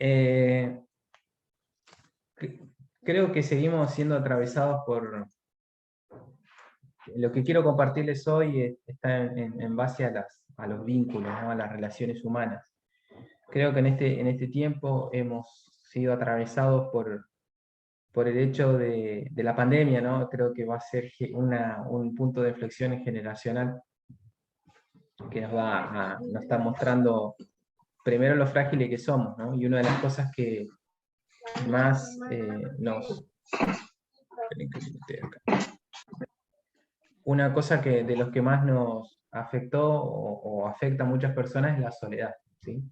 Eh, Creo que seguimos siendo atravesados por... Lo que quiero compartirles hoy está en base a los vínculos, ¿no? A las relaciones humanas. Creo que en este tiempo hemos sido atravesados por el hecho de la pandemia, ¿no? Creo que va a ser un punto de inflexión generacional que nos está mostrando primero lo frágiles que somos, ¿no? Y una de las cosas que más una cosa que de los que más nos afectó o afecta a muchas personas es la soledad, ¿sí?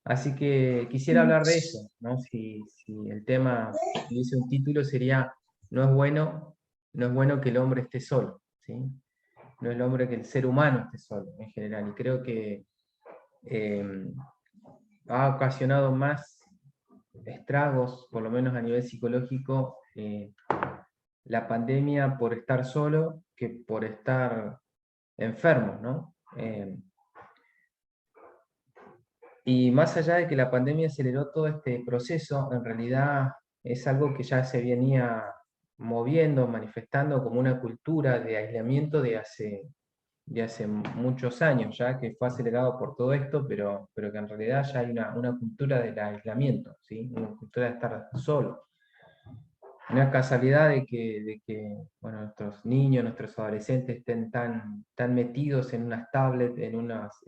Así que quisiera hablar de eso, ¿no? Si el tema tuviese un título sería no es bueno, no es bueno que el hombre esté solo, ¿sí? No es el hombre que el ser humano esté solo en general. Y creo que ha ocasionado más estragos, por lo menos a nivel psicológico, la pandemia por estar solo que por estar enfermo, ¿no? Y más allá de que la pandemia aceleró todo este proceso, en realidad es algo que ya se venía moviendo, manifestando como una cultura de aislamiento de hace muchos años, ya que fue acelerado por todo esto, pero que en realidad ya hay una cultura del aislamiento, ¿sí? Una cultura de estar solo. No es casualidad de que bueno, nuestros niños, nuestros adolescentes estén tan metidos en unas tablets, en unos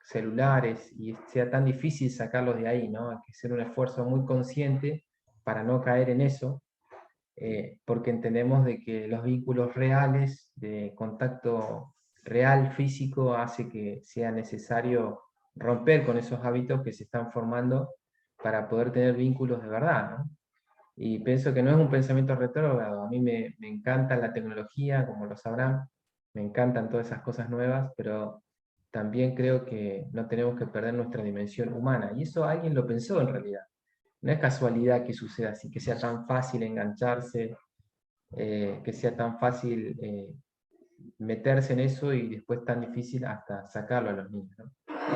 celulares, y sea tan difícil sacarlos de ahí, ¿no? Hay que hacer un esfuerzo muy consciente para no caer en eso, porque entendemos de que los vínculos reales, de contacto real, físico, hace que sea necesario romper con esos hábitos que se están formando para poder tener vínculos de verdad, ¿no? Y pienso que no es un pensamiento retrógrado. A mí me encanta la tecnología, como lo sabrán, me encantan todas esas cosas nuevas, pero también creo que no tenemos que perder nuestra dimensión humana. Y eso alguien lo pensó en realidad. No es casualidad que suceda así, que sea tan fácil engancharse, que sea tan fácil meterse en eso y después tan difícil hasta sacarlo a los niños, ¿no?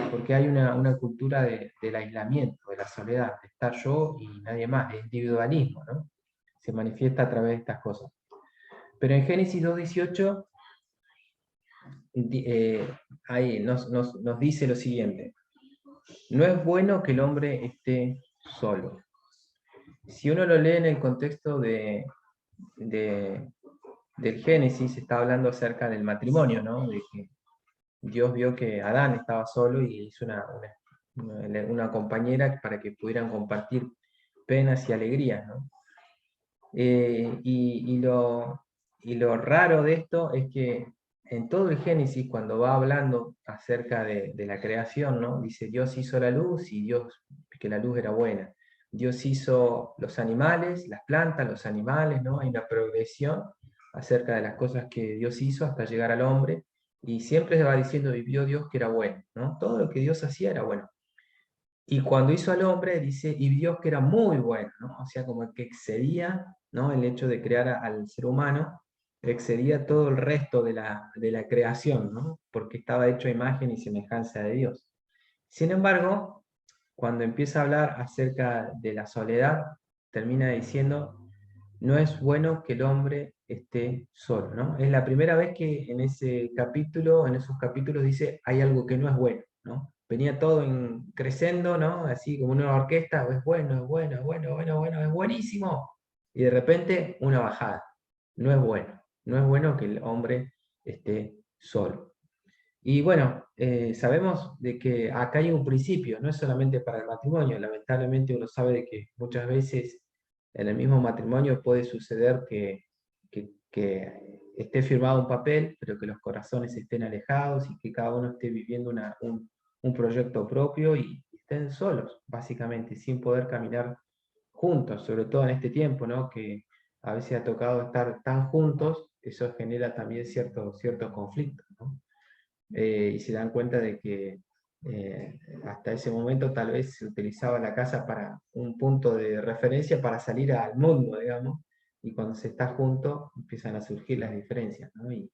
Porque hay una cultura del aislamiento, de la soledad, de estar yo y nadie más, de individualismo, ¿no? Se manifiesta a través de estas cosas. Pero en Génesis 2:18 nos dice lo siguiente: no es bueno que el hombre esté solo. Si uno lo lee en el contexto de- del Génesis, está hablando acerca del matrimonio, ¿no? De que Dios vio que Adán estaba solo y hizo una compañera para que pudieran compartir penas y alegrías, ¿no? Y lo raro de esto es que en todo el Génesis, cuando va hablando acerca de la creación, ¿no? Dice, Dios hizo la luz y Dios, que la luz era buena. Dios hizo los animales, las plantas, los animales, ¿no? Hay una progresión acerca de las cosas que Dios hizo hasta llegar al hombre, y siempre se va diciendo, y vio Dios que era bueno, ¿no? Todo lo que Dios hacía era bueno. Y cuando hizo al hombre, dice, y Dios que era muy bueno, ¿no? O sea, como que excedía, ¿no? El hecho de crear al ser humano, excedía todo el resto de la creación, ¿no? Porque estaba hecho a imagen y semejanza de Dios. Sin embargo, cuando empieza a hablar acerca de la soledad, termina diciendo, no es bueno que el hombre esté solo, ¿no? Es la primera vez que en ese capítulo, en esos capítulos dice, hay algo que no es bueno, ¿no? Venía todo creciendo, ¿no? Así como una orquesta, es bueno, es bueno, es bueno, bueno, bueno, es buenísimo. Y de repente una bajada. No es bueno. No es bueno que el hombre esté solo. Y bueno, sabemos de que acá hay un principio, no es solamente para el matrimonio. Lamentablemente uno sabe de que muchas veces en el mismo matrimonio puede suceder que esté firmado un papel, pero que los corazones estén alejados y que cada uno esté viviendo un proyecto propio y estén solos, básicamente, sin poder caminar juntos, sobre todo en este tiempo, ¿no? Que a veces ha tocado estar tan juntos, eso genera también ciertos conflictos, ¿no? Y se dan cuenta de que hasta ese momento tal vez se utilizaba la casa para un punto de referencia para salir al mundo, digamos, y cuando se está junto empiezan a surgir las diferencias, ¿no? Y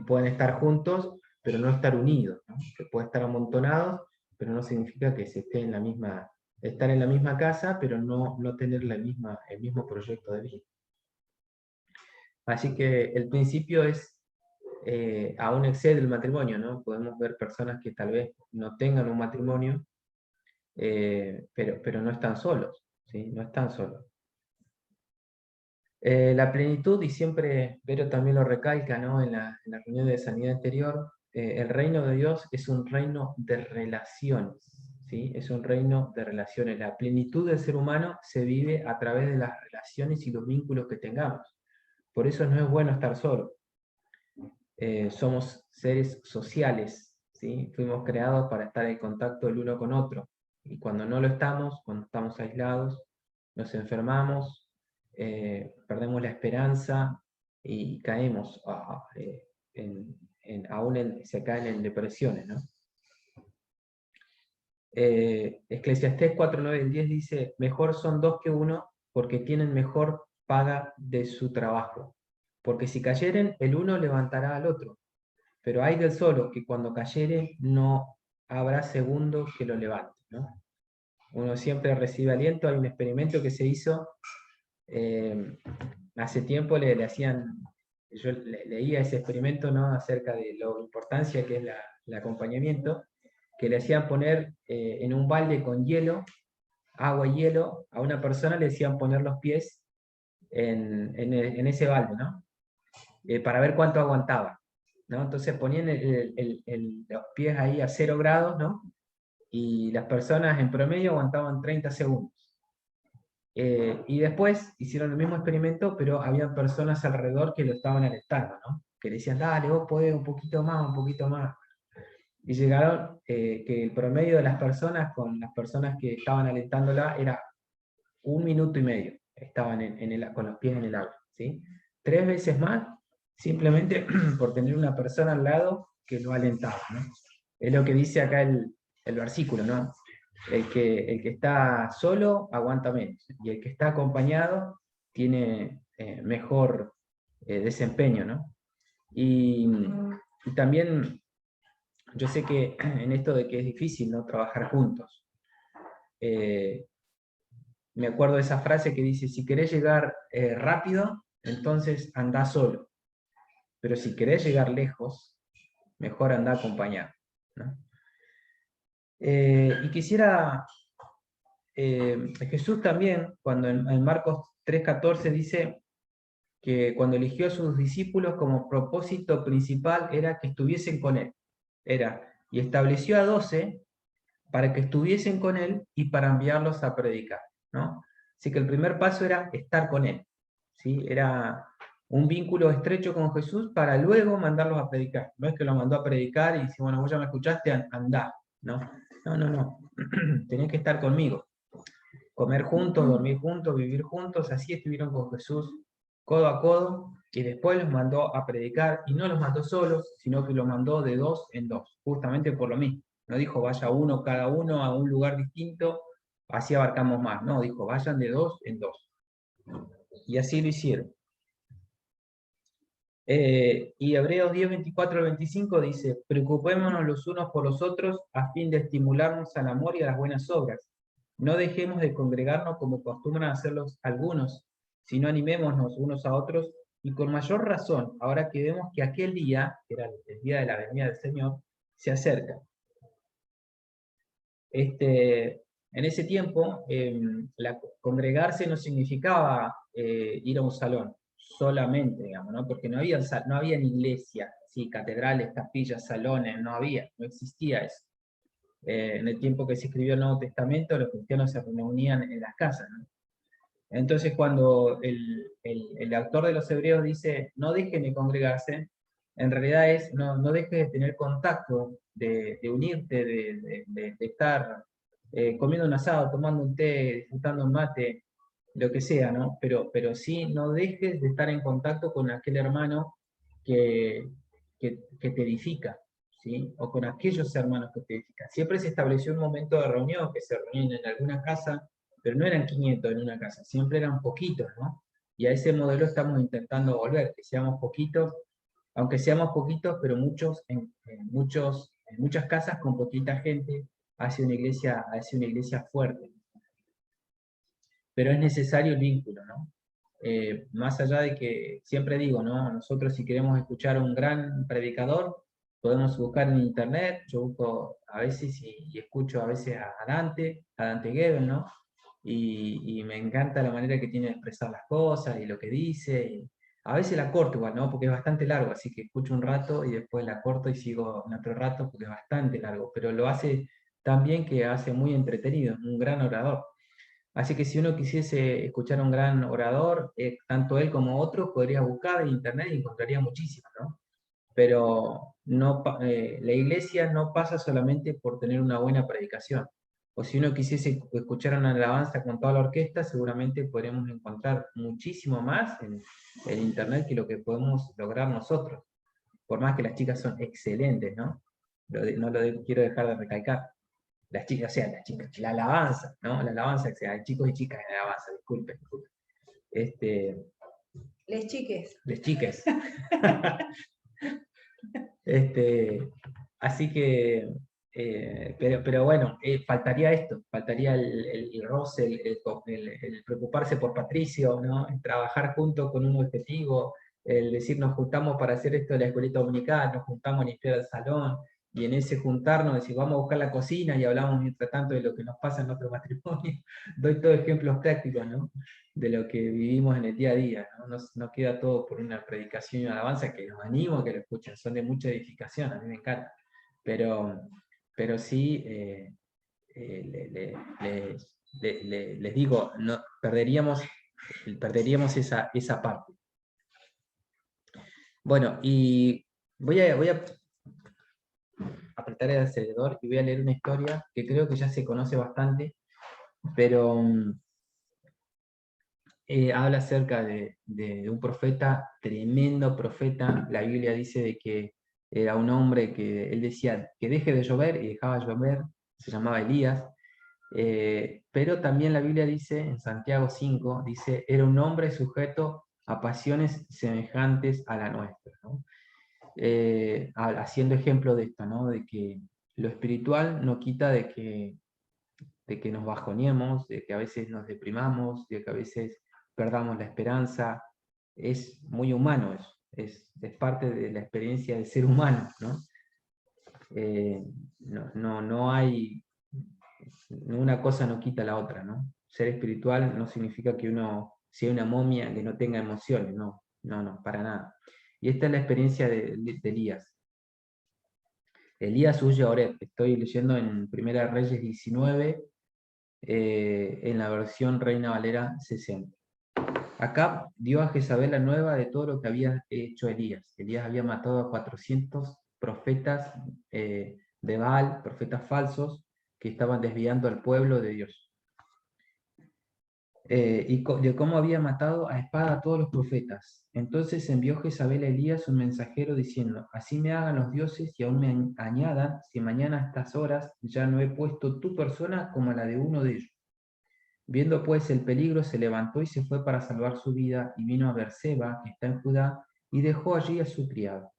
pueden estar juntos, pero no estar unidos, ¿no? Que pueden estar amontonados, pero no significa que se esté en la misma, estar en la misma casa, pero no tener el mismo proyecto de vida. Así que el principio es, aún excede el matrimonio, ¿no? Podemos ver personas que tal vez no tengan un matrimonio, pero no están solos, ¿sí? No están solos. La plenitud, y siempre Vero también lo recalca, ¿no? En la reunión de sanidad interior, el reino de Dios es un reino de relaciones, ¿sí? Es un reino de relaciones. La plenitud del ser humano se vive a través de las relaciones y los vínculos que tengamos. Por eso no es bueno estar solo. Somos seres sociales, ¿sí? Fuimos creados para estar en contacto el uno con otro. Y cuando no lo estamos, cuando estamos aislados, nos enfermamos, perdemos la esperanza y caemos, se caen en depresiones, ¿no? Eclesiastés 4, 9 y 10 dice, mejor son dos que uno, porque tienen mejor paga de su trabajo. Porque si cayeren, el uno levantará al otro. Pero hay del solo, que cuando cayere, no habrá segundo que lo levante, ¿no? Uno siempre recibe aliento. Hay un experimento que se hizo hace tiempo, le hacían, yo leía ese experimento, ¿no? Acerca de la importancia que es el acompañamiento, que le hacían poner en un balde con hielo, agua y hielo, a una persona le decían poner los pies en ese balde, ¿no? Para ver cuánto aguantaba, ¿no? Entonces ponían los pies ahí a 0 grados, ¿no? Y las personas en promedio aguantaban 30 segundos. Y después hicieron el mismo experimento, pero había personas alrededor que lo estaban alentando, ¿no? Que le decían, dale, vos podés un poquito más, un poquito más. Y llegaron que el promedio de las personas con las personas que estaban alentándola era 1 minuto y medio, estaban con los pies en el agua, ¿sí? 3 veces más, simplemente por tener una persona al lado que lo alentaba, ¿no? Es lo que dice acá el versículo, ¿no? El que está solo aguanta menos, y el que está acompañado tiene mejor desempeño, ¿no? Y también yo sé que en esto de que es difícil, ¿no? Trabajar juntos. Me acuerdo de esa frase que dice, si querés llegar rápido, entonces andá solo. Pero si querés llegar lejos, mejor andá acompañado, ¿no? Y quisiera, Jesús también, cuando en Marcos 3:14 dice que cuando eligió a sus discípulos como propósito principal era que estuviesen con él. Y estableció a 12 para que estuviesen con él y para enviarlos a predicar, ¿no? Así que el primer paso era estar con él, ¿sí? Era un vínculo estrecho con Jesús para luego mandarlos a predicar. No es que lo mandó a predicar y dice, bueno, vos ya me escuchaste, andá, ¿no? No. Tenés que estar conmigo. Comer juntos, dormir juntos, vivir juntos, así estuvieron con Jesús codo a codo, y después los mandó a predicar, y no los mandó solos, sino que los mandó de 2 en 2, justamente por lo mismo. No dijo vaya uno cada uno a un lugar distinto, así abarcamos más. No, dijo vayan de 2 en 2. Y así lo hicieron. Y Hebreos 10, 24 al 25 dice, preocupémonos los unos por los otros a fin de estimularnos al amor y a las buenas obras. No dejemos de congregarnos como acostumbran a hacerlos algunos, sino animémonos unos a otros, y con mayor razón, ahora que vemos que aquel día, que era el día de la venida del Señor, se acerca. En ese tiempo, congregarse no significaba ir a un salón solamente, digamos, ¿no? Porque no había iglesias, ¿sí? Catedrales, capillas, salones, no existía eso. En el tiempo que se escribió el Nuevo Testamento, los cristianos se reunían en las casas, ¿no? Entonces, cuando el autor de los Hebreos dice, no dejen de congregarse, en realidad es, no dejes de tener contacto, de unirte, de estar comiendo un asado, tomando un té, disfrutando un mate, lo que sea, ¿no? Pero sí, no dejes de estar en contacto con aquel hermano que te edifica, ¿sí? O con aquellos hermanos que te edifican. Siempre se estableció un momento de reunión, que se reunían en alguna casa, pero no eran 500 en una casa, siempre eran poquitos, ¿no? Y a ese modelo estamos intentando volver, que seamos poquitos, aunque seamos poquitos, pero muchos en muchas casas con poquita gente, hacia una iglesia fuerte. Pero es necesario el vínculo, ¿no? Más allá de que, siempre digo, ¿no? Nosotros si queremos escuchar a un gran predicador, podemos buscar en internet, yo busco a veces y escucho a veces a Dante Gebel, ¿no? Y me encanta la manera que tiene de expresar las cosas y lo que dice. Y a veces la corto igual, ¿no? Porque es bastante largo, así que escucho un rato y después la corto y sigo en otro rato porque es bastante largo, pero lo hace tan bien que hace muy entretenido, es un gran orador. Así que si uno quisiese escuchar a un gran orador, tanto él como otros, podría buscar en internet y encontraría muchísimo, ¿no? Pero no, la iglesia no pasa solamente por tener una buena predicación. O si uno quisiese escuchar una alabanza con toda la orquesta, seguramente podremos encontrar muchísimo más en internet que lo que podemos lograr nosotros. Por más que las chicas son excelentes, ¿no? No quiero dejar de recalcar. Las chicas, o sea, las chicas, la alabanza, ¿no? La alabanza, o sea, hay chicos y chicas en alabanza, disculpen. Les chiques. Les chiques. Así que, pero bueno, faltaría esto, faltaría el roce, el preocuparse por Patricio, ¿no? El trabajar junto con un objetivo, el decir nos juntamos para hacer esto de la escuelita dominical, nos juntamos a limpiar el salón, y en ese juntarnos decir vamos a buscar la cocina y hablamos mientras tanto de lo que nos pasa en nuestro matrimonio. Doy todos ejemplos prácticos, ¿no? De lo que vivimos en el día a día, ¿no? No queda todo por una predicación y una alabanza, que los animo a que lo escuchen, son de mucha edificación, a mí me encanta, pero sí, les digo, no, perderíamos esa parte. Bueno, y voy a apretar el acelerador y voy a leer una historia que creo que ya se conoce bastante, pero habla acerca de un profeta, tremendo profeta. La Biblia dice de que era un hombre que él decía que deje de llover y dejaba llover, se llamaba Elías. Pero también la Biblia dice, en Santiago 5, dice, era un hombre sujeto a pasiones semejantes a la nuestra, ¿no? Haciendo ejemplo de esto, ¿no? De que lo espiritual no quita de que nos bajoneemos, de que a veces nos deprimamos, de que a veces perdamos la esperanza. Es muy humano eso, es parte de la experiencia del ser humano, ¿no? No hay, una cosa no quita la otra, ¿no? Ser espiritual no significa que uno sea una momia que no tenga emociones, no, para nada. Y esta es la experiencia de Elías. Elías huye a Oreb, estoy leyendo en Primera Reyes 19, en la versión Reina Valera 60. Acá dio a Jezabel la nueva de todo lo que había hecho Elías. Elías había matado a 400 profetas de Baal, profetas falsos, que estaban desviando al pueblo de Dios. Y de cómo había matado a espada a todos los profetas. Entonces envió Jezabel a Elías un mensajero diciendo, así me hagan los dioses y aún me añadan, si mañana a estas horas ya no he puesto tu persona como la de uno de ellos. Viendo pues el peligro, se levantó y se fue para salvar su vida, y vino a Berseba, que está en Judá, y dejó allí a su criado.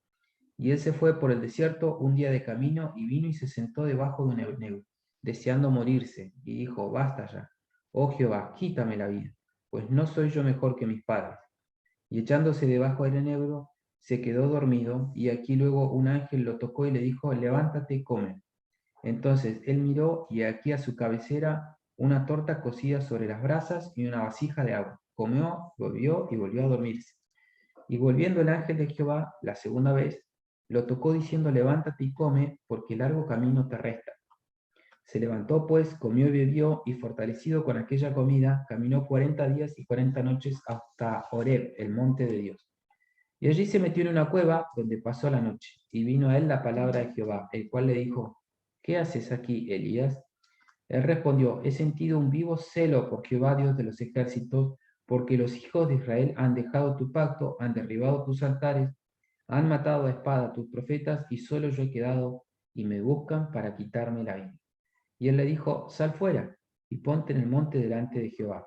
Y él se fue por el desierto un día de camino, y vino y se sentó debajo de un enebro, deseando morirse, y dijo, basta ya, oh Jehová, quítame la vida, pues no soy yo mejor que mis padres. Y echándose debajo del enebro, se quedó dormido, y aquí luego un ángel lo tocó y le dijo, levántate y come. Entonces él miró, y aquí a su cabecera una torta cocida sobre las brasas y una vasija de agua. Comió, bebió y volvió a dormirse. Y volviendo el ángel de Jehová la segunda vez, lo tocó diciendo, levántate y come, porque largo camino te resta. Se levantó pues, comió y bebió, y fortalecido con aquella comida, caminó 40 días y 40 noches hasta Horeb, el monte de Dios. Y allí se metió en una cueva, donde pasó la noche. Y vino a él la palabra de Jehová, el cual le dijo, ¿qué haces aquí, Elías? Él respondió, he sentido un vivo celo por Jehová, Dios de los ejércitos, porque los hijos de Israel han dejado tu pacto, han derribado tus altares, han matado a espada a tus profetas, y solo yo he quedado, y me buscan para quitarme la vida. Y él le dijo, sal fuera, y ponte en el monte delante de Jehová.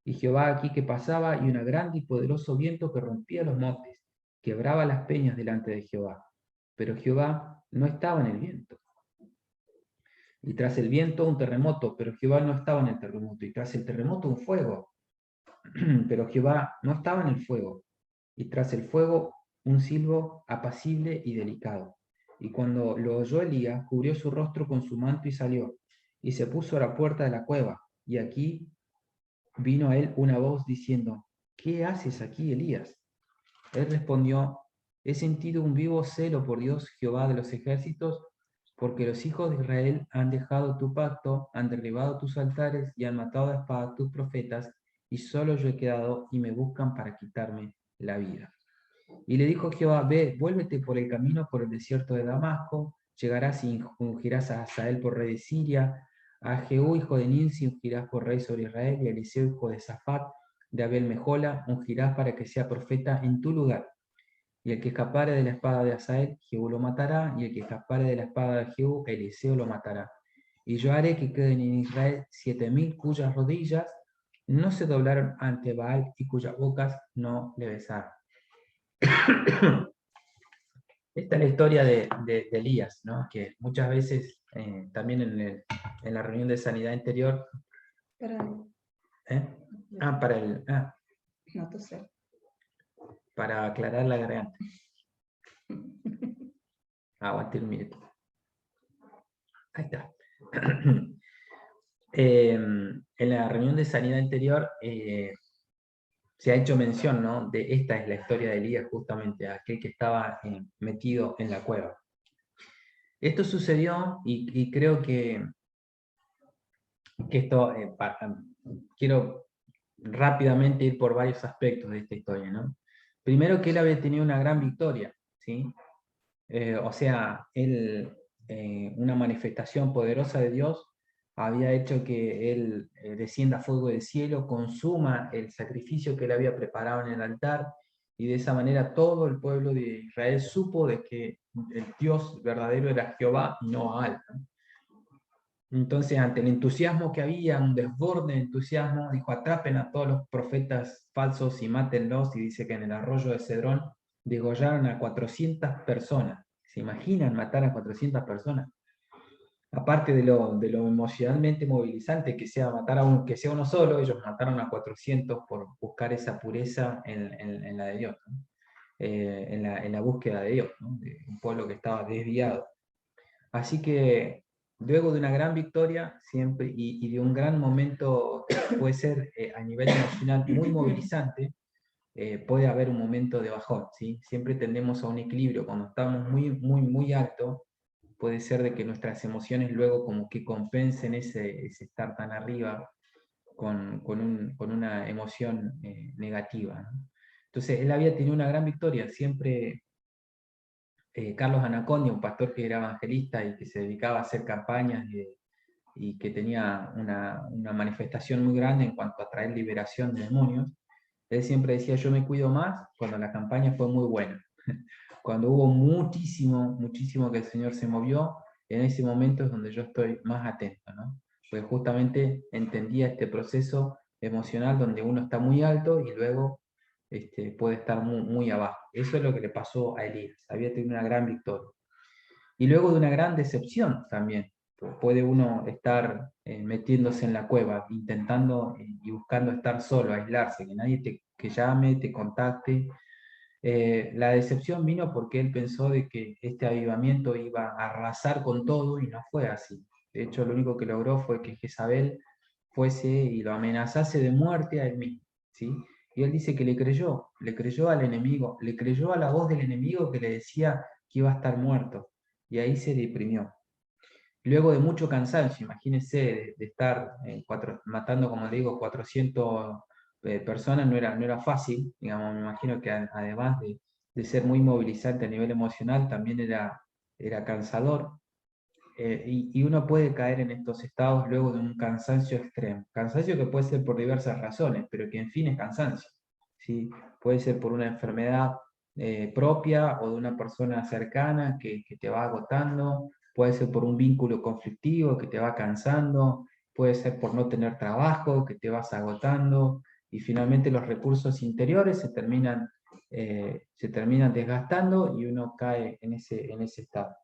Y Jehová aquí que pasaba, y un grande y poderoso viento que rompía los montes, quebraba las peñas delante de Jehová. Pero Jehová no estaba en el viento. Y tras el viento un terremoto, pero Jehová no estaba en el terremoto. Y tras el terremoto un fuego, pero Jehová no estaba en el fuego. Y tras el fuego un silbo apacible y delicado. Y cuando lo oyó Elías, cubrió su rostro con su manto y salió. Y se puso a la puerta de la cueva. Y aquí vino a él una voz diciendo: ¿Qué haces aquí, Elías? Él respondió: He sentido un vivo celo por Dios, Jehová de los ejércitos, porque los hijos de Israel han dejado tu pacto, han derribado tus altares y han matado a espada a tus profetas, y solo yo he quedado y me buscan para quitarme la vida. Y le dijo Jehová: Ve, vuélvete por el camino por el desierto de Damasco, llegarás y ungirás a Hazael por rey de Siria, a Jehú hijo de Nimsi ungirás por rey sobre Israel, y a Eliseo hijo de Safat de Abel Mejola ungirás para que sea profeta en tu lugar. Y el que escapare de la espada de Hazael, Jehú lo matará, y el que escapare de la espada de Jehú, Eliseo lo matará. Y yo haré que queden en Israel 7000 cuyas rodillas no se doblaron ante Baal y cuyas bocas no le besaron. Esta es la historia de Elías, ¿no? Que muchas veces, también en la reunión de sanidad interior, ¿eh? No toser. Para aclarar la garganta. Aguante un minuto. Ahí está. En la reunión de sanidad interior se ha hecho mención, ¿no? De esta es la historia de Elías, justamente, aquel que estaba metido en la cueva. Esto sucedió y creo que esto, quiero rápidamente ir por varios aspectos de esta historia, ¿no? Primero, que él había tenido una gran victoria, ¿sí? O sea, él, una manifestación poderosa de Dios había hecho que él descienda fuego del cielo, consuma el sacrificio que él había preparado en el altar, y de esa manera todo el pueblo de Israel supo de que el Dios verdadero era Jehová y no Baal, ¿no? Entonces, ante el entusiasmo que había, un desborde de entusiasmo, dijo: atrapen a todos los profetas falsos y mátenlos. Y dice que en el arroyo de Cedrón degollaron a 400 personas. ¿Se imaginan matar a 400 personas? Aparte de lo emocionalmente movilizante que sea matar que sea uno solo, ellos mataron a 400 por buscar esa pureza en la de Dios, ¿no? En la búsqueda de Dios, ¿no? De un pueblo que estaba desviado. Así que luego de una gran victoria siempre y de un gran momento, puede ser a nivel emocional muy movilizante, puede haber un momento de bajón, ¿sí? Siempre tendemos a un equilibrio. Cuando estamos muy, muy, muy alto, puede ser de que nuestras emociones luego como que compensen ese estar tan arriba con una emoción negativa, ¿no? Entonces, él había tenido una gran victoria. Siempre Carlos Anacondia, un pastor que era evangelista y que se dedicaba a hacer campañas y que tenía una manifestación muy grande en cuanto a traer liberación de demonios, él siempre decía: yo me cuido más cuando la campaña fue muy buena. Cuando hubo muchísimo, muchísimo que el Señor se movió, en ese momento es donde yo estoy más atento, ¿no? Pues justamente entendía este proceso emocional donde uno está muy alto y luego puede estar muy, muy abajo. Eso es lo que le pasó a Elías. Había tenido una gran victoria. Y luego de una gran decepción también. Puede uno estar metiéndose en la cueva, intentando y buscando estar solo, aislarse, que nadie que llame, te contacte. La decepción vino porque él pensó de que este avivamiento iba a arrasar con todo, y no fue así. De hecho, lo único que logró fue que Jezabel fuese y lo amenazase de muerte a él mismo, ¿sí? Y él dice que le creyó al enemigo, le creyó a la voz del enemigo que le decía que iba a estar muerto, y ahí se deprimió. Luego de mucho cansancio, imagínense, de estar matando, como le digo, 400 personas, no era fácil, digamos. Me imagino que además de ser muy movilizante a nivel emocional, también era cansador. Y uno puede caer en estos estados luego de un cansancio extremo. Cansancio que puede ser por diversas razones, pero que en fin es cansancio, ¿sí? Puede ser por una enfermedad propia o de una persona cercana que te va agotando, puede ser por un vínculo conflictivo que te va cansando, puede ser por no tener trabajo que te vas agotando, y finalmente los recursos interiores se terminan desgastando y uno cae en ese estado.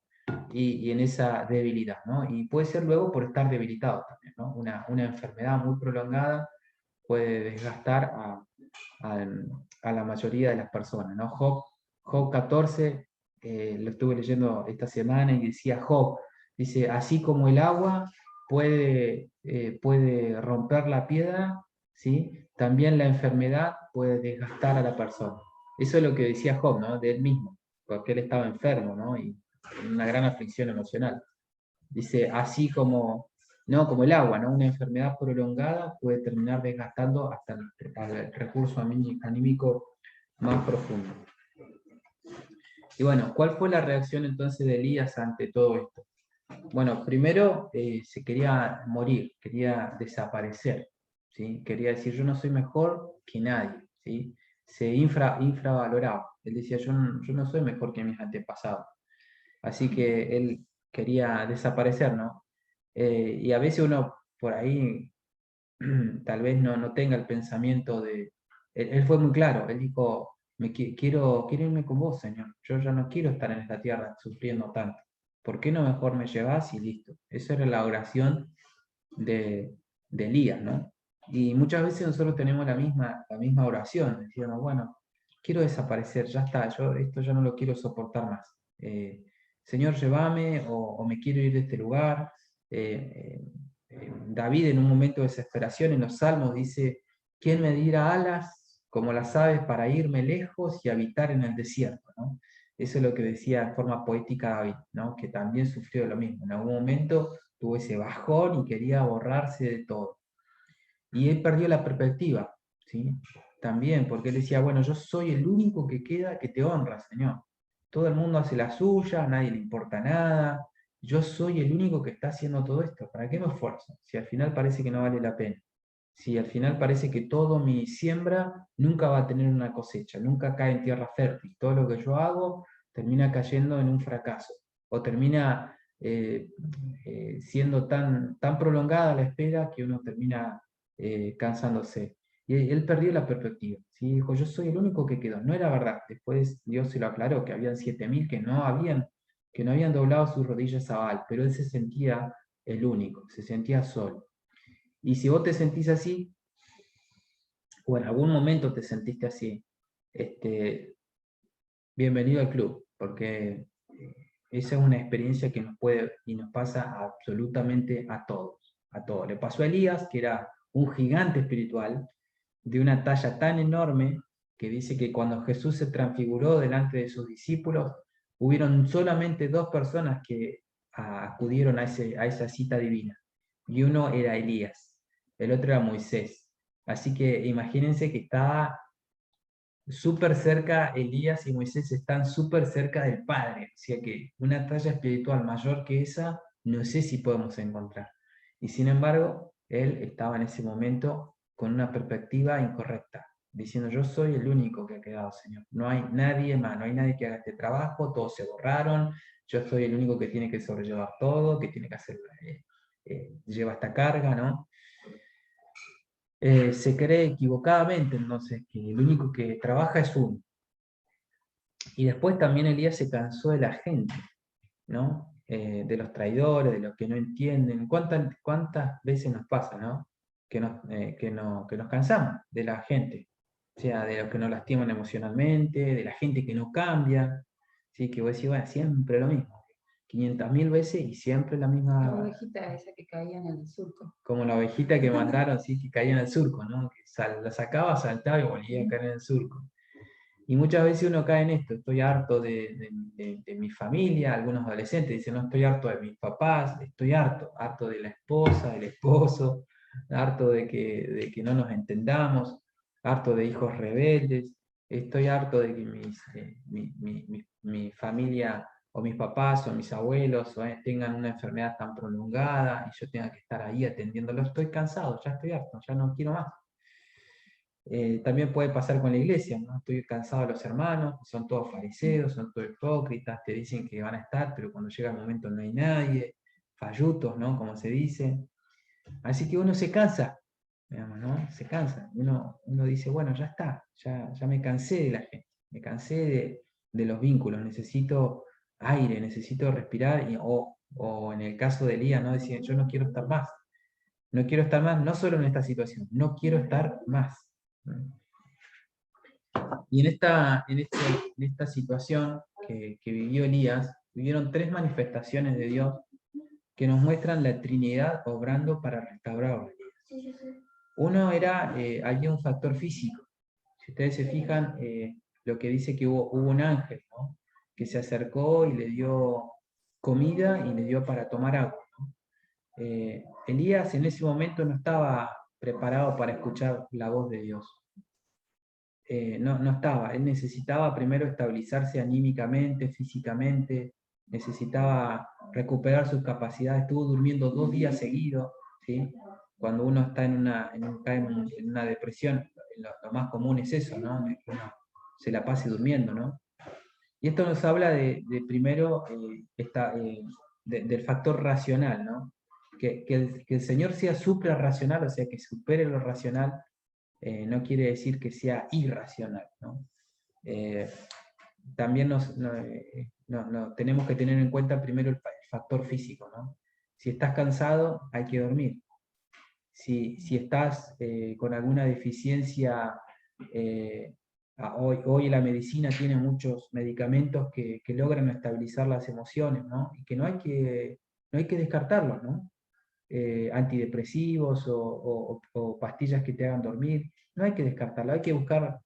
y en esa debilidad, ¿no? Y puede ser luego por estar debilitado también, ¿no? Una enfermedad muy prolongada puede desgastar a la mayoría de las personas, ¿no? Job 14, lo estuve leyendo esta semana y decía Job, dice, así como el agua puede romper la piedra, ¿sí? También la enfermedad puede desgastar a la persona. Eso es lo que decía Job, ¿no? De él mismo, porque él estaba enfermo, ¿no? Y en una gran aflicción emocional. Dice, así como, no, como el agua, ¿no? Una enfermedad prolongada puede terminar desgastando hasta el recurso anímico más profundo. Y bueno, ¿cuál fue la reacción entonces de Elías ante todo esto? Bueno, primero se quería morir, quería desaparecer, ¿sí? Quería decir, yo no soy mejor que nadie, ¿sí? Se infravaloraba. Él decía, yo no soy mejor que mis antepasados. Así que él quería desaparecer, ¿no? Y a veces uno por ahí tal vez no tenga el pensamiento de... Él fue muy claro, él dijo, quiero irme con vos, Señor. Yo ya no quiero estar en esta tierra sufriendo tanto. ¿Por qué no mejor me llevas y listo? Esa era la oración de Elías, ¿no? Y muchas veces nosotros tenemos la misma oración, decíamos, bueno, quiero desaparecer, ya está, yo esto ya no lo quiero soportar más. Señor, llévame o me quiero ir de este lugar. David en un momento de desesperación en los Salmos dice, ¿quién me diera alas como las aves para irme lejos y habitar en el desierto? ¿No? Eso es lo que decía en forma poética David, ¿no? Que también sufrió lo mismo. En algún momento tuvo ese bajón y quería borrarse de todo. Y él perdió la perspectiva, ¿sí? También, porque él decía, bueno, yo soy el único que queda que te honra, Señor. Todo el mundo hace la suya, a nadie le importa nada. Yo soy el único que está haciendo todo esto. ¿Para qué me esfuerzo? Si al final parece que no vale la pena. Si al final parece que todo mi siembra nunca va a tener una cosecha, nunca cae en tierra fértil. Todo lo que yo hago termina cayendo en un fracaso. O termina siendo tan prolongada la espera que uno termina cansándose. Y él perdió la perspectiva, ¿sí? Dijo, yo soy el único que quedó. No era verdad. Después Dios se lo aclaró, que habían 7.000 que no habían doblado sus rodillas a Baal, pero él se sentía el único, se sentía solo. Y si vos te sentís así, o en algún momento te sentiste así, bienvenido al club, porque esa es una experiencia que nos puede y nos pasa absolutamente a todos, a todos. Le pasó a Elías, que era un gigante espiritual, de una talla tan enorme, que dice que cuando Jesús se transfiguró delante de sus discípulos, hubieron solamente 2 personas que acudieron a esa cita divina, y uno era Elías, el otro era Moisés. Así que imagínense que estaba súper cerca, Elías y Moisés están súper cerca del Padre, o sea que una talla espiritual mayor que esa, no sé si podemos encontrar. Y sin embargo, él estaba en ese momento con una perspectiva incorrecta, diciendo, yo soy el único que ha quedado, Señor. No hay nadie más, no hay nadie que haga este trabajo, todos se borraron, yo soy el único que tiene que sobrellevar todo, que tiene que hacer, lleva esta carga, ¿no? Se cree equivocadamente entonces que el único que trabaja es uno. Y después también Elías se cansó de la gente, ¿no? De los traidores, de los que no entienden. ¿Cuántas veces nos pasa, ¿no? Que nos cansamos de la gente, o sea, de los que nos lastiman emocionalmente, de la gente que no cambia, ¿sí? Que vos decís, bueno, siempre lo mismo, 500.000 veces y siempre la misma... La ovejita esa que caía en el surco. Como la ovejita que mandaron, ¿sí? Que caía en el surco, ¿no? Que la sacaba, saltaba y volvía a caer en el surco. Y muchas veces uno cae en esto, estoy harto de mi familia, algunos adolescentes dicen, no estoy harto de mis papás, estoy harto de la esposa, del esposo, harto de que no nos entendamos, harto de hijos rebeldes, estoy harto de que mi familia o mis papás o mis abuelos tengan una enfermedad tan prolongada y yo tenga que estar ahí atendiéndolo, estoy cansado, ya estoy harto, ya no quiero más. También puede pasar con la iglesia, ¿no? Estoy cansado de los hermanos, son todos fariseos, son todos hipócritas, te dicen que van a estar, pero cuando llega el momento no hay nadie, fallutos, ¿no? Como se dice. Así que uno se cansa, digamos, ¿no? Se cansa. Uno dice, bueno, ya está, ya me cansé de la gente, me cansé de los vínculos, necesito aire, necesito respirar, o en el caso de Elías, ¿no? Decía, yo no quiero estar más, no quiero estar más, no solo en esta situación, no quiero estar más. Y en esta situación que vivió Elías, vivieron tres manifestaciones de Dios que nos muestran la Trinidad obrando para restaurarlo. Uno era, había un factor físico. Si ustedes se fijan, lo que dice que hubo un ángel, ¿no? Que se acercó y le dio comida y le dio para tomar agua, ¿no? Elías en ese momento no estaba preparado para escuchar la voz de Dios. No estaba. Él necesitaba primero estabilizarse anímicamente, físicamente, necesitaba recuperar sus capacidades. Estuvo durmiendo 2 días seguidos, ¿sí? Cuando uno está cae en una depresión, lo más común es eso, ¿no? Que uno se la pase durmiendo, ¿no? Y esto nos habla primero del factor racional, ¿no? Que el Señor sea suprarracional, o sea, que supere lo racional, no quiere decir que sea irracional, ¿no? Eh, También tenemos que tener en cuenta primero el factor físico, ¿no? Si estás cansado, hay que dormir. Si estás con alguna deficiencia, hoy la medicina tiene muchos medicamentos que logran estabilizar las emociones, ¿no? Y que no hay que descartarlos, ¿no? Antidepresivos o pastillas que te hagan dormir, no hay que descartarlo, hay que buscar,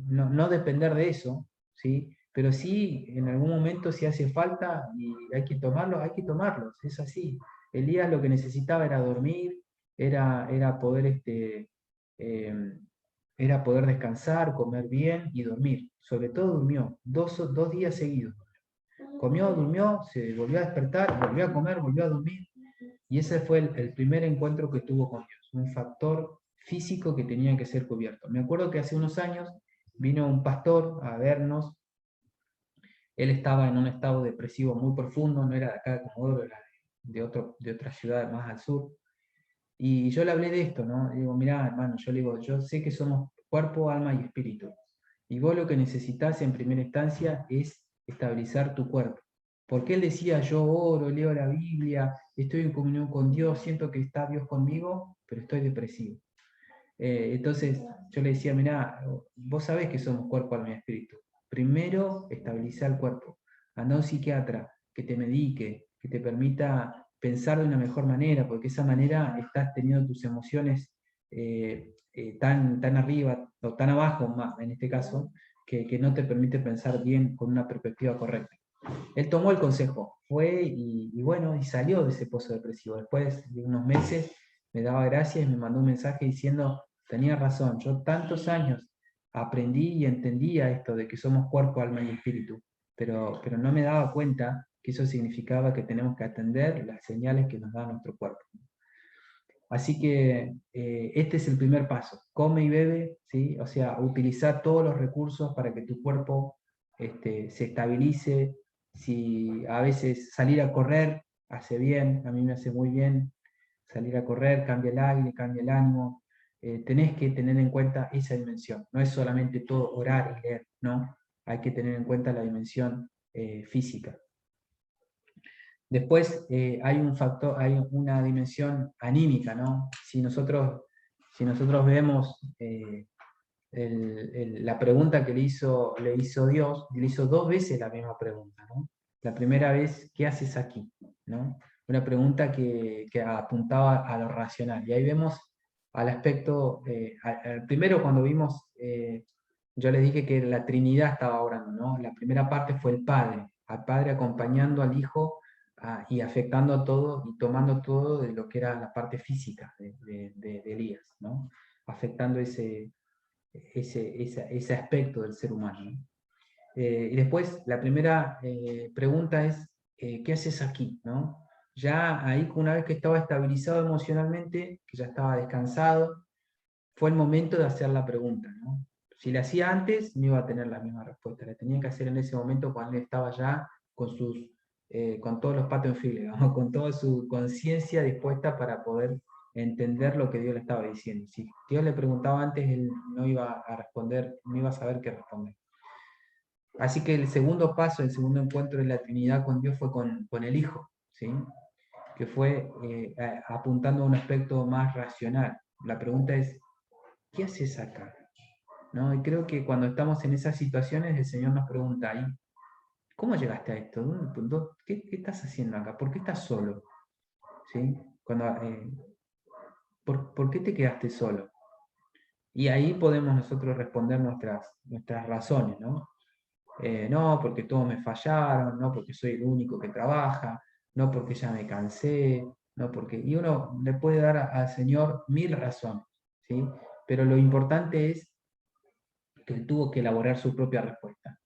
no depender de eso, ¿sí? Pero sí, en algún momento si hace falta y hay que tomarlos, es así. Elías lo que necesitaba era dormir, era poder, eh, era poder descansar, comer bien y dormir. Sobre todo durmió, 2 días seguidos. Comió, durmió, se volvió a despertar, volvió a comer, volvió a dormir. Y ese fue el primer encuentro que tuvo con Dios, un factor físico que tenía que ser cubierto. Me acuerdo que hace unos años vino un pastor a vernos. Él estaba en un estado depresivo muy profundo, no era de acá de Comodoro, era de otra ciudad más al sur. Y yo le hablé de esto, ¿no? Digo, mirá, hermano, yo le digo, yo sé que somos cuerpo, alma y espíritu. Y vos lo que necesitas en primera instancia es estabilizar tu cuerpo. Porque él decía, yo oro, leo la Biblia, estoy en comunión con Dios, siento que está Dios conmigo, pero estoy depresivo. Entonces yo le decía, mirá, vos sabés que somos cuerpo, alma y espíritu. Primero, estabilizar el cuerpo. Anda a un psiquiatra que te medique, que te permita pensar de una mejor manera, porque de esa manera estás teniendo tus emociones tan arriba o tan abajo, más, en este caso, que no te permite pensar bien con una perspectiva correcta. Él tomó el consejo, fue y bueno, y salió de ese pozo depresivo. Después de unos meses me daba gracias y me mandó un mensaje diciendo, tenía razón, yo tantos años aprendí y entendía esto de que somos cuerpo, alma y espíritu, pero no me daba cuenta que eso significaba que tenemos que atender las señales que nos da nuestro cuerpo. Así que este es el primer paso, come y bebe, ¿sí? O sea, utilizar todos los recursos para que tu cuerpo se estabilice. Si a veces salir a correr hace bien, a mí me hace muy bien salir a correr, cambia el aire, cambia el ánimo. Tenés que tener en cuenta esa dimensión, no es solamente todo orar y leer, ¿no? Hay que tener en cuenta la dimensión física. Después hay un factor, hay una dimensión anímica, ¿no? Si nosotros vemos la pregunta que le hizo Dios, le hizo 2 veces la misma pregunta, ¿no? La primera vez, ¿qué haces aquí? ¿No? Una pregunta que apuntaba a lo racional. Y ahí vemos al aspecto, primero cuando vimos, yo les dije que la Trinidad estaba orando, ¿no? La primera parte fue el Padre, al Padre acompañando al Hijo y afectando a todo y tomando todo de lo que era la parte física de Elías, ¿no? Afectando ese aspecto del ser humano, ¿no? Y después, la primera pregunta es, ¿qué haces aquí? ¿No? Ya ahí, una vez que estaba estabilizado emocionalmente, que ya estaba descansado, fue el momento de hacer la pregunta, ¿no? Si la hacía antes, no iba a tener la misma respuesta. La tenía que hacer en ese momento cuando él estaba ya con todos los patos en fila, digamos, con toda su conciencia dispuesta para poder entender lo que Dios le estaba diciendo. Si Dios le preguntaba antes, él no iba a responder, no iba a saber qué responder. Así que el segundo paso, el segundo encuentro de la Trinidad con Dios fue con el Hijo, ¿sí? Que fue apuntando a un aspecto más racional. La pregunta es, ¿qué haces acá? ¿No? Y creo que cuando estamos en esas situaciones, el Señor nos pregunta, ¿y cómo llegaste a esto? ¿Qué estás haciendo acá? ¿Por qué estás solo? ¿Sí? ¿Por qué te quedaste solo? Y ahí podemos nosotros responder nuestras razones, ¿no? No, porque todos me fallaron, no porque soy el único que trabaja, no porque ya me cansé, no porque... Y uno le puede dar al Señor 1000 razones, ¿sí? Pero lo importante es que él tuvo que elaborar su propia respuesta.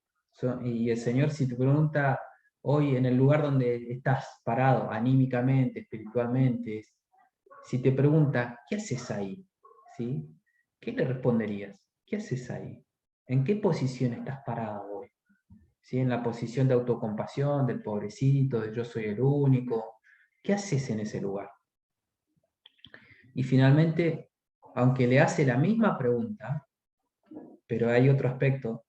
Y el Señor, si te pregunta hoy en el lugar donde estás parado, anímicamente, espiritualmente, si te pregunta, ¿qué haces ahí? ¿Sí? ¿Qué le responderías? ¿Qué haces ahí? ¿En qué posición estás parado hoy? ¿Sí? En la posición de autocompasión, del pobrecito, de yo soy el único. ¿Qué haces en ese lugar? Y finalmente, aunque le hace la misma pregunta, pero hay otro aspecto,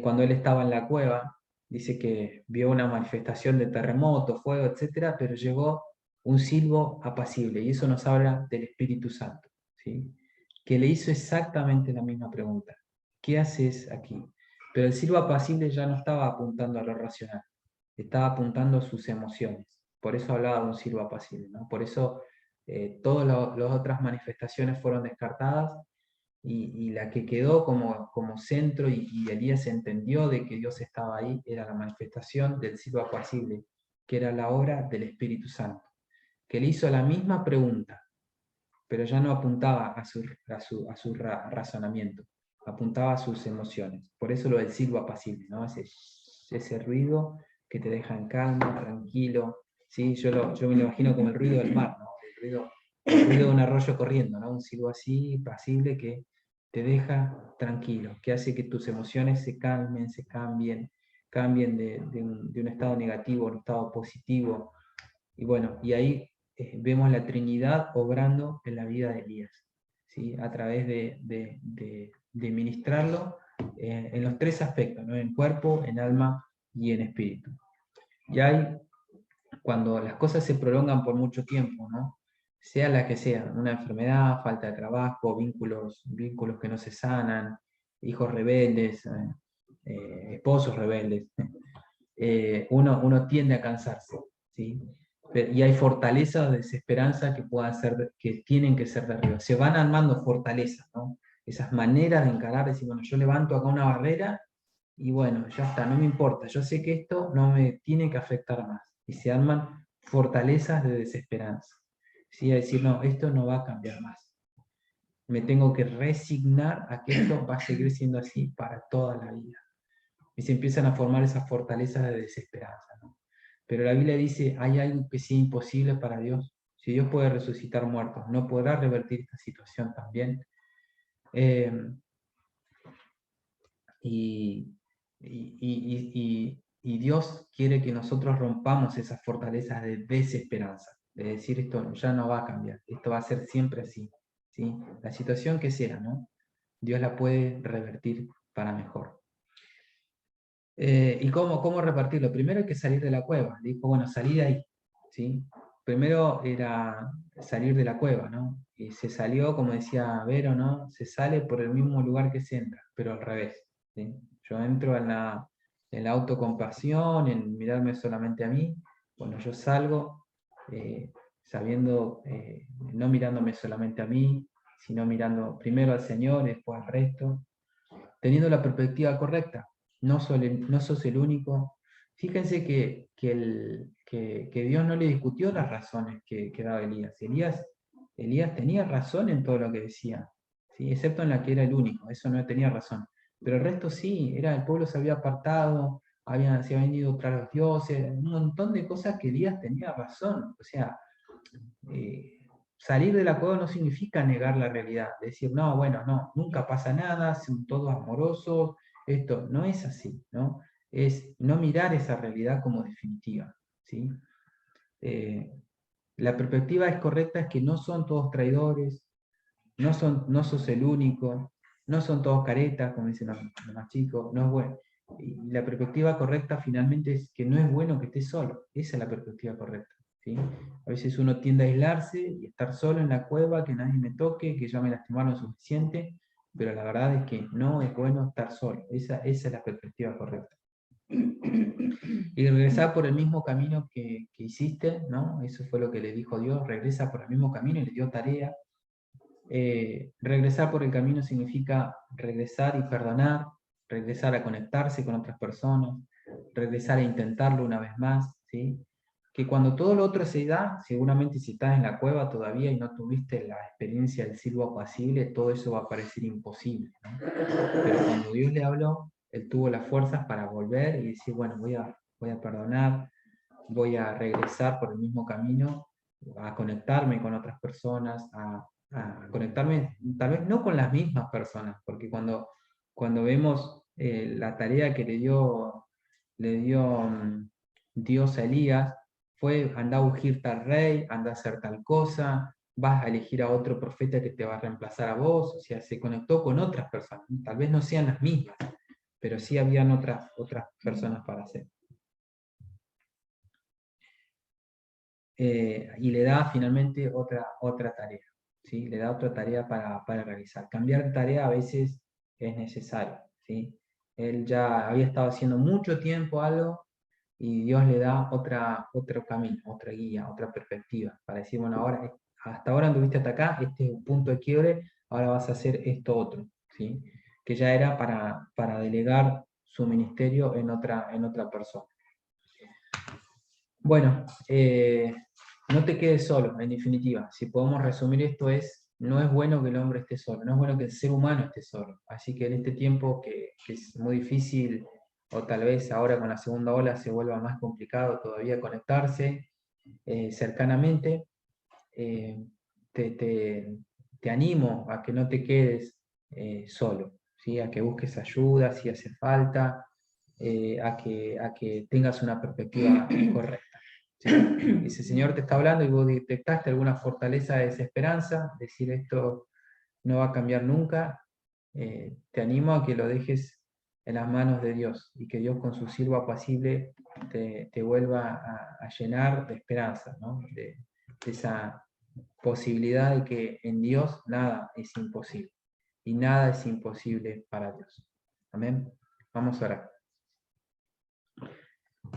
cuando él estaba en la cueva, dice que vio una manifestación de terremoto, fuego, etcétera, pero llegó un silbo apacible, y eso nos habla del Espíritu Santo, ¿sí? Que le hizo exactamente la misma pregunta. ¿Qué haces aquí? Pero el silbo apacible ya no estaba apuntando a lo racional, estaba apuntando a sus emociones. Por eso hablaba de un silbo apacible, ¿no? Por eso todas las otras manifestaciones fueron descartadas y la que quedó como centro y Elías entendió de que Dios estaba ahí era la manifestación del silbo apacible, que era la obra del Espíritu Santo, que le hizo la misma pregunta, pero ya no apuntaba a su razonamiento, apuntaba a sus emociones. Por eso lo del silbo apacible, ¿no? Ese ruido que te deja en calma, tranquilo. ¿Sí? Yo me lo imagino como el ruido del mar, ¿no? El ruido de un arroyo corriendo, ¿no? Un silbo así, pasible, que te deja tranquilo, que hace que tus emociones se calmen, se cambien de un estado negativo a un estado positivo. Y bueno, y ahí vemos la Trinidad obrando en la vida de Elías, ¿sí? A través de ministrarlo en los tres aspectos, ¿no? En cuerpo, en alma y en espíritu. Y ahí, cuando las cosas se prolongan por mucho tiempo, ¿no? Sea la que sea, una enfermedad, falta de trabajo, vínculos que no se sanan, hijos rebeldes, esposos rebeldes, uno tiende a cansarse, ¿sí? Y hay fortalezas de desesperanza que tienen que ser derribadas. Se van armando fortalezas, ¿no? Esas maneras de encarar, decir, bueno, yo levanto acá una barrera y bueno, ya está, no me importa, yo sé que esto no me tiene que afectar más. Y se arman fortalezas de desesperanza. ¿Sí? A decir, no, esto no va a cambiar más. Me tengo que resignar a que esto va a seguir siendo así para toda la vida. Y se empiezan a formar esas fortalezas de desesperanza, ¿no? Pero la Biblia dice, hay algo que sea imposible para Dios. Si Dios puede resucitar muertos, ¿no podrá revertir esta situación también? Eh, y, y Dios quiere que nosotros rompamos esas fortalezas de desesperanza, de decir esto ya no va a cambiar, esto va a ser siempre así, ¿sí? La situación que sea, ¿no? Dios la puede revertir para mejor. ¿Y cómo repartirlo? Primero hay que salir de la cueva. Dijo, bueno, salí de ahí, ¿sí? Primero era salir de la cueva, ¿no? Y se salió, como decía Vero, ¿no? Se sale por el mismo lugar que se entra, pero al revés, ¿sí? Yo entro en la autocompasión, en mirarme solamente a mí. Bueno, yo salgo sabiendo, no mirándome solamente a mí, sino mirando primero al Señor, después al resto, teniendo la perspectiva correcta. No sos el único. Fíjense que Dios no le discutió las razones que daba Elías. Elías tenía razón en todo lo que decía, ¿sí? Excepto en la que era el único, eso no tenía razón. Pero el resto sí, el pueblo se había apartado, se habían ido tras los dioses, un montón de cosas que Elías tenía razón. O sea, eh, salir de la cueva no significa negar la realidad, decir, no, bueno, no, nunca pasa nada, son todos amorosos, esto no es así, ¿no? Es no mirar esa realidad como definitiva, ¿sí? Eh, la perspectiva es correcta, es que no son todos traidores, no sos el único, no son todos caretas, como dicen los más chicos, no es bueno. Y la perspectiva correcta finalmente es que no es bueno que estés solo. Esa es la perspectiva correcta. ¿Sí? A veces uno tiende a aislarse y estar solo en la cueva, que nadie me toque, que ya me lastimaron suficiente, pero la verdad es que no es bueno estar solo. Esa es la perspectiva correcta. Y regresar por el mismo camino que hiciste, ¿no? Eso fue lo que le dijo Dios, regresa por el mismo camino y le dio tarea. Regresar por el camino significa regresar y perdonar, regresar a conectarse con otras personas, regresar a intentarlo una vez más, ¿sí? Que cuando todo lo otro se da, seguramente si estás en la cueva todavía y no tuviste la experiencia del silbo apacible, todo eso va a parecer imposible, ¿no? Pero cuando Dios le habló, él tuvo las fuerzas para volver y decir, bueno, voy a perdonar, voy a regresar por el mismo camino, a conectarme con otras personas, a conectarme tal vez no con las mismas personas, porque cuando vemos la tarea que le dio Dios a Elías, fue anda a ungir tal rey, anda a hacer tal cosa, vas a elegir a otro profeta que te va a reemplazar a vos, o sea, se conectó con otras personas, tal vez no sean las mismas, pero sí habían otras personas para hacer. Y le da finalmente otra tarea, ¿sí? Le da otra tarea para realizar. Cambiar de tarea a veces es necesario, ¿sí? Él ya había estado haciendo mucho tiempo algo y Dios le da otro camino, otra guía, otra perspectiva, para decir, bueno, ahora, hasta ahora anduviste hasta acá, este es un punto de quiebre, ahora vas a hacer esto otro, ¿sí? Que ya era para delegar su ministerio en otra persona. Bueno, no te quedes solo, en definitiva. Si podemos resumir esto no es bueno que el hombre esté solo, no es bueno que el ser humano esté solo. Así que en este tiempo que es muy difícil, o tal vez ahora con la segunda ola se vuelva más complicado todavía conectarse cercanamente, eh, te, te- te animo a que no te quedes solo, ¿sí? A que busques ayuda si hace falta, a que tengas una perspectiva correcta. ¿Sí? Y si el Señor te está hablando y vos detectaste alguna fortaleza de desesperanza, decir esto no va a cambiar nunca, te animo a que lo dejes en las manos de Dios y que Dios con su siervo apacible te vuelva a llenar de esperanza, ¿no? De esa posibilidad de que en Dios nada es imposible y nada es imposible para Dios. Amén. Vamos a orar.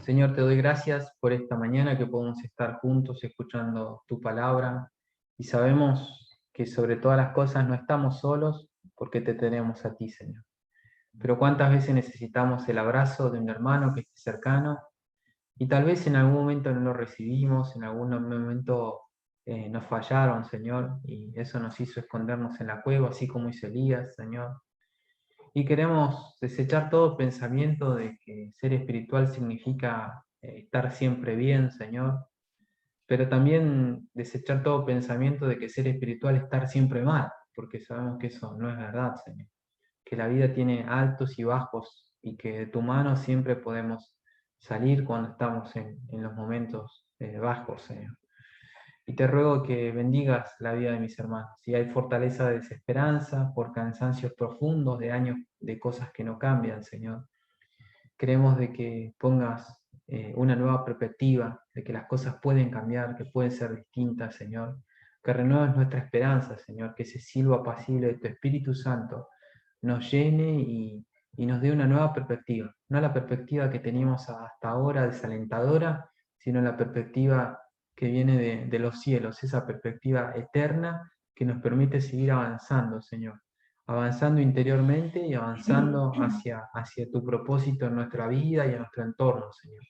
Señor, te doy gracias por esta mañana que podemos estar juntos escuchando tu palabra y sabemos que sobre todas las cosas no estamos solos porque te tenemos a ti, Señor. Pero cuántas veces necesitamos el abrazo de un hermano que esté cercano y tal vez en algún momento no lo recibimos, en algún momento nos fallaron, Señor, y eso nos hizo escondernos en la cueva, así como hizo Elías, Señor. Y queremos desechar todo pensamiento de que ser espiritual significa estar siempre bien, Señor, pero también desechar todo pensamiento de que ser espiritual es estar siempre mal, porque sabemos que eso no es verdad, Señor. Que la vida tiene altos y bajos y que de tu mano siempre podemos salir cuando estamos en los momentos bajos, Señor. Y te ruego que bendigas la vida de mis hermanos. Si hay fortaleza de desesperanza, por cansancios profundos de años de cosas que no cambian, Señor. Queremos de que pongas una nueva perspectiva, de que las cosas pueden cambiar, que pueden ser distintas, Señor. Que renueves nuestra esperanza, Señor, que ese silbo apacible de tu Espíritu Santo nos llene y nos dé una nueva perspectiva. No la perspectiva que teníamos hasta ahora desalentadora, sino la perspectiva que viene de los cielos, esa perspectiva eterna que nos permite seguir avanzando, Señor. Avanzando interiormente y avanzando hacia tu propósito en nuestra vida y en nuestro entorno, Señor.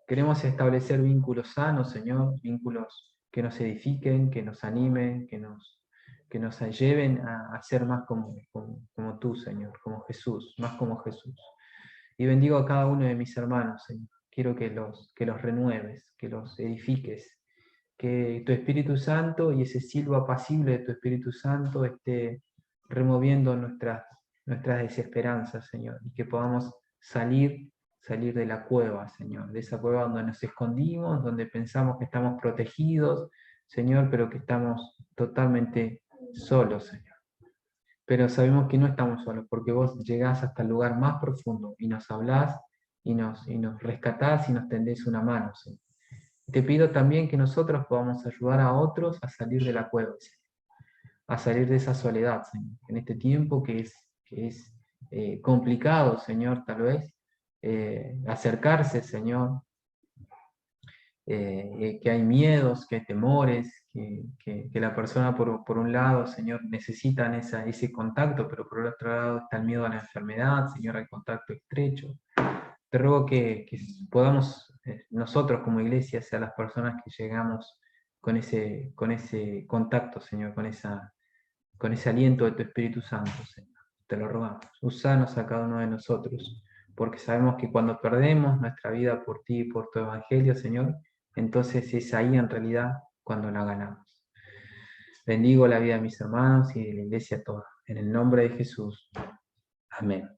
Queremos establecer vínculos sanos, Señor, vínculos que nos edifiquen, que nos animen, que nos lleven a ser más como tú, Señor, como Jesús, más como Jesús. Y bendigo a cada uno de mis hermanos, Señor. Quiero que los renueves, que los edifiques, que tu Espíritu Santo y ese silbo apacible de tu Espíritu Santo esté removiendo nuestras desesperanzas, Señor, y que podamos salir de la cueva, Señor, de esa cueva donde nos escondimos, donde pensamos que estamos protegidos, Señor, pero que estamos totalmente solos, Señor. pero sabemos que no estamos solos, porque vos llegás hasta el lugar más profundo y nos hablás y nos rescatás y nos tendés una mano, Señor. Te pido también que nosotros podamos ayudar a otros a salir de la cueva, Señor, a salir de esa soledad, Señor, en este tiempo que es complicado, Señor, tal vez, acercarse, Señor, que hay miedos, que hay temores, que la persona por un lado, Señor, necesitan ese contacto, pero por el otro lado está el miedo a la enfermedad, Señor, al contacto estrecho. Te ruego que podamos nosotros como iglesia ser las personas que llegamos con ese contacto, Señor, con ese aliento de tu Espíritu Santo, Señor. Te lo rogamos. Usanos a cada uno de nosotros, porque sabemos que cuando perdemos nuestra vida por ti y por tu evangelio, Señor, entonces es ahí en realidad cuando la ganamos. Bendigo la vida de mis hermanos y de la iglesia toda. En el nombre de Jesús. Amén.